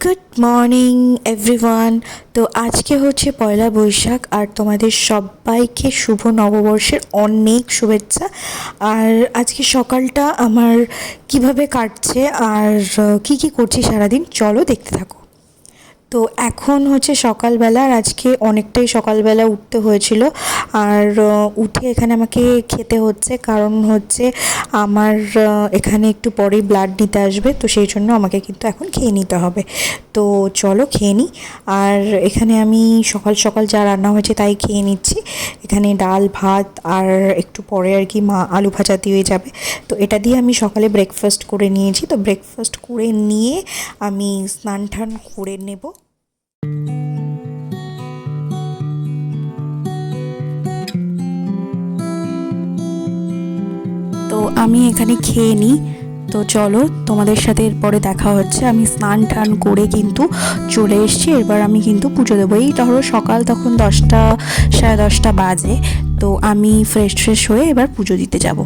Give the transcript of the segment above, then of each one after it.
Good morning everyone. তো আজকে হচ্ছে পয়লা বৈশাখ, আর তোমাদের সবাইকে শুভ নববর্ষের অনেক শুভেচ্ছা। আর আজকে সকালটা আমার কিভাবে কাটছে আর কি কি করছি সারাদিন, চলো দেখতে থাকো। তো এখন হচ্ছে সকালবেলা, আর আজকে অনেকটাই সকালবেলা উঠতে হয়েছিল। আর উঠে এখানে আমাকে খেতে হচ্ছে, কারণ হচ্ছে আমার এখানে একটু পরেই ব্লাড নিতে আসবে, তো সেই জন্য আমাকে কিন্তু এখন খেয়ে নিতে হবে। তো চলো খেয়ে নিই। আর এখানে আমি সকাল সকাল যা রান্না হয়েছে তাই খেয়ে নিচ্ছি। এখানে ডাল ভাত, আর একটু পরে আর কি মা আলু ভাজা দিয়ে যাবে। তো এটা দিয়ে আমি সকালে ব্রেকফাস্ট করে নিয়েছি। তো ব্রেকফাস্ট করে নিয়ে আমি স্নান টান করে নেব। তো আমি এখানে খেয়ে নিই। তো চলো তোমাদের সাথে এরপরে দেখা হচ্ছে। আমি স্নান টান করে কিন্তু চলে এসেছি। এবার আমি কিন্তু পুজো দেবো। এই ধরো সকাল তখন 10টা 10:30 বাজে। তো আমি ফ্রেশ হয়ে এবার পুজো দিতে যাব।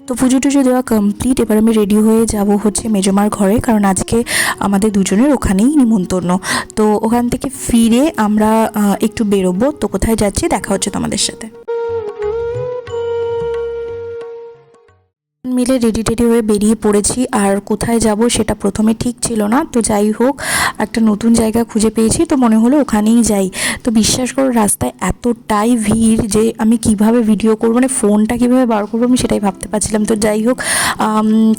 তো পুজো টুজো দেওয়া কমপ্লিট। এবার আমি রেডি হয়ে যাব হচ্ছে মেজমার ঘরে, কারণ আজকে আমাদের দুজনের ওখানেই নিমন্ত্রণ। তো ওখান থেকে ফিরে আমরা একটু বেরোবো। তো কোথায় যাচ্ছি দেখা হচ্ছে তোমাদের সাথে। মিলে রেডি হয়ে বেরিয়ে পড়েছি। আর কোথায় যাব সেটা প্রথমে ঠিক ছিল না, তো যাই হোক একটা নতুন জায়গা খুঁজে পেয়েছি, তো মনে হলো ওখানেই যাই। তো বিশ্বাস করো রাস্তায় এতটাই ভিড় যে আমি কিভাবে ভিডিও করবো, মানে ফোনটা কিভাবে বার করবো আমি সেটাই ভাবতে পারছিলাম। তো যাই হোক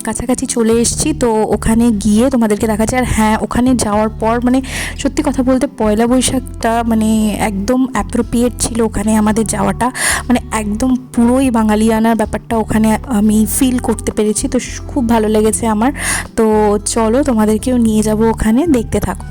কাছাকাছি চলে এসেছি, তো ওখানে গিয়ে তোমাদেরকে দেখাচ্ছি। আর হ্যাঁ, ওখানে যাওয়ার পর মানে সত্যি কথা বলতে পয়লা বৈশাখটা মানে একদম অ্যাপ্রোপ্রিয়েট ছিল ওখানে আমাদের যাওয়াটা, মানে একদম পুরোই বাঙালিয়ানার ব্যাপারটা ওখানে আমি ফিল করতে পেরেছি। তো খুব ভালো লেগেছে আমার। তো চলো তোমাদেরকেও নিয়ে যাব ওখানে, দেখতে থাকো।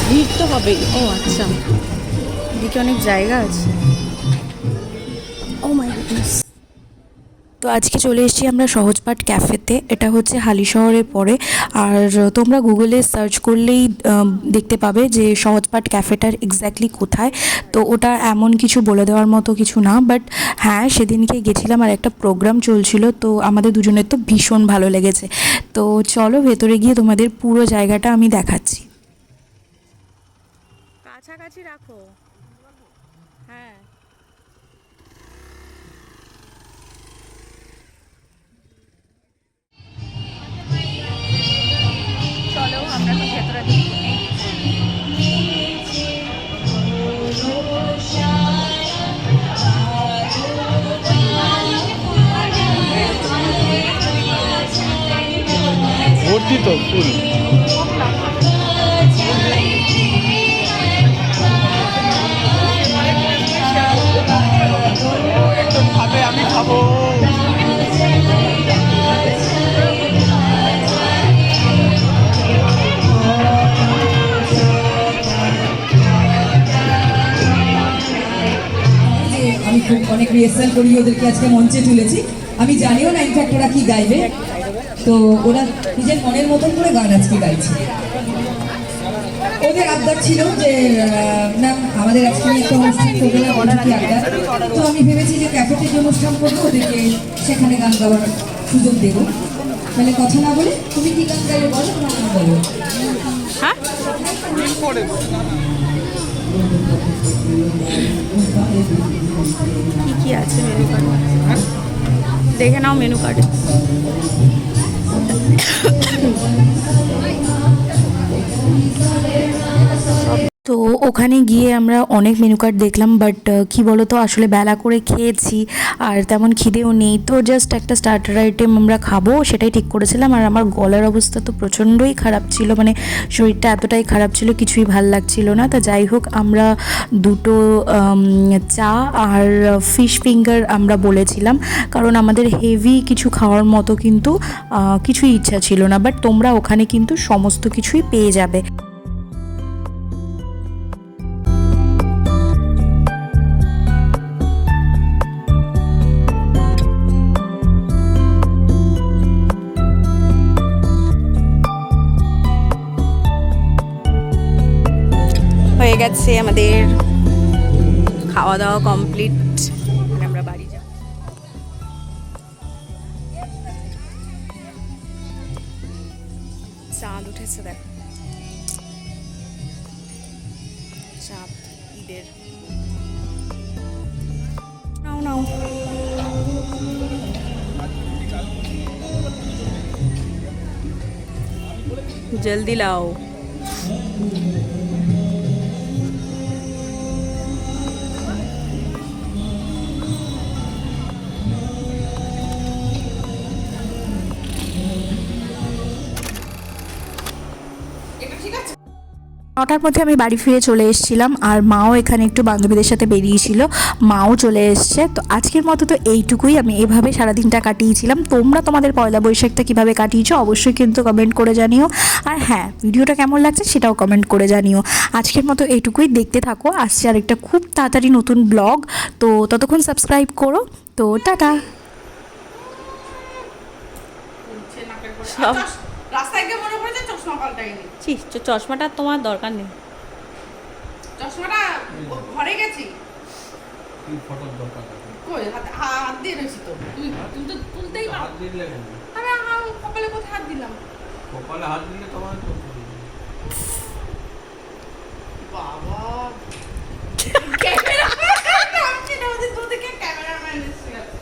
ভিড় তো হবেই। ও আচ্ছা, এদিকে অনেক জায়গা আছে। ও মাই গডনেস। তো আজকে চলে এসেছি আমরা সহজপাঠ ক্যাফেতে। এটা হচ্ছে হালিশহরের পরে। আর তোমরা গুগলে সার্চ করলেই দেখতে পাবে যে সহজপাঠ ক্যাফেটার এক্স্যাক্টলি কোথায়। তো ওটা এমন কিছু বলে দেওয়ার মতো কিছু না, বাট হ্যাঁ সেদিনকে গেছিলাম আর একটা প্রোগ্রাম চলছিল, তো আমাদের দুজনের তো ভীষণ ভালো লেগেছে। তো চলো ভেতরে গিয়ে তোমাদের পুরো জায়গাটা আমি দেখাচ্ছি। কাছাকাছি রাখো। হ্যাঁ, চলো আমরা তো ভেতরে ঢুকি। ভর্তি তো ফুল। খাবে, আমি খাবো। আমি খুব অনেক রিহার্সাল করি, ওদেরকে আজকে মঞ্চে তুলেছি। আমি জানিও না ইনফ্যাক্ট ওরা কি গাইবে, তো ওরা নিজের মনের মতন করে গান আজকে গাইছে। ওদের আবদার ছিল যে ম্যাম আমাদের আজকে একটা অনুষ্ঠান করবে না, অনেকই আবদার। তো আমি ভেবেছি যে ক্যাফেতে যে অনুষ্ঠান করবো ওদেরকে সেখানে গান গাওয়ার সুযোগ দেবো। তাহলে কথা না বলে তুমি কি গান গাইবে বলো, তোমার গান গাইবে। হ্যাঁ, কি কি আছে মেনু কার্ডে? দেখে নাও মেনু কার্ডে। তো ওখানে গিয়ে আমরা অনেক মেনু কার্ড দেখলাম, বাট কি বলো তো আসলে বেলা করে খেয়েছি আর তেমন খিদেও নেই। তো জাস্ট একটা স্টার্টার আইটেম আমরা খাবো সেটাই ঠিক করেছিলাম। আর আমার গলার অবস্থা তো প্রচণ্ডই খারাপ ছিল, মানে শরীরটা এতটাই খারাপ ছিল কিছুই ভাল লাগছিল না। তা যাই হোক আমরা দুটো চা আর ফিশ ফিঙ্গার আমরা বলেছিলাম, কারণ আমাদের হেভি কিছু খাওয়ার মতো কিন্তু কিছুই ইচ্ছা ছিল না। বাট তোমরা ওখানে কিন্তু সমস্ত কিছুই পেয়ে যাবে। হয়ে গেছে আমাদের খাওয়া দাওয়া কমপ্লিট। আমরা বাড়ি যাব। চাঁদ উঠেছে দেখো, চাঁদ ঈদের। নাও নাও, জলদি লাও। নটার মধ্যে আমি বাড়ি ফিরে চলে এসেছিলাম, আর মাও এখানে একটু বান্ধবীদের সাথে বেরিয়েছিল, মাও চলে এসছে। তো আজকের মতো তো এইটুকুই, আমি এভাবে সারাদিনটা কাটিয়েছিলাম। তোমরা তোমাদের পয়লা বৈশাখটা কীভাবে কাটিয়েছো অবশ্যই কিন্তু কমেন্ট করে জানিও, আর হ্যাঁ ভিডিওটা কেমন লাগছে সেটাও কমেন্ট করে জানিও। আজকের মতো এইটুকুই, দেখতে থাকো, আসছে আর একটা খুব তাড়াতাড়ি নতুন ব্লগ। তো ততক্ষণ সাবস্ক্রাইব করো। তো টাটা। সব রাস্তায় গিয়ে মনে পড়েছে চশমা পাল্টাইনি। চশমাটা তোমার দরকার নেই। চশমাটা ঘরে গেছি কি ফটোর দরকার কই হাত দিয়ে রয়েছি তো তুমি তো তুলতেই পারো। হাত দিলে কেন? আমি কপালে কোথায় হাত দিলাম? কপালে হাত দিলে তোমার তো বাবা ক্যামেরা নামছি না, ওদের দু দিকে ক্যামেরাম্যান এসে গেছে।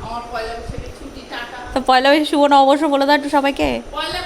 আমার পয়লা বৈশাখের ছুটি টাটা। তো পয়লা বৈশাখ শুভ নববর্ষ বলে দাও একটু সবাইকে। পয়লা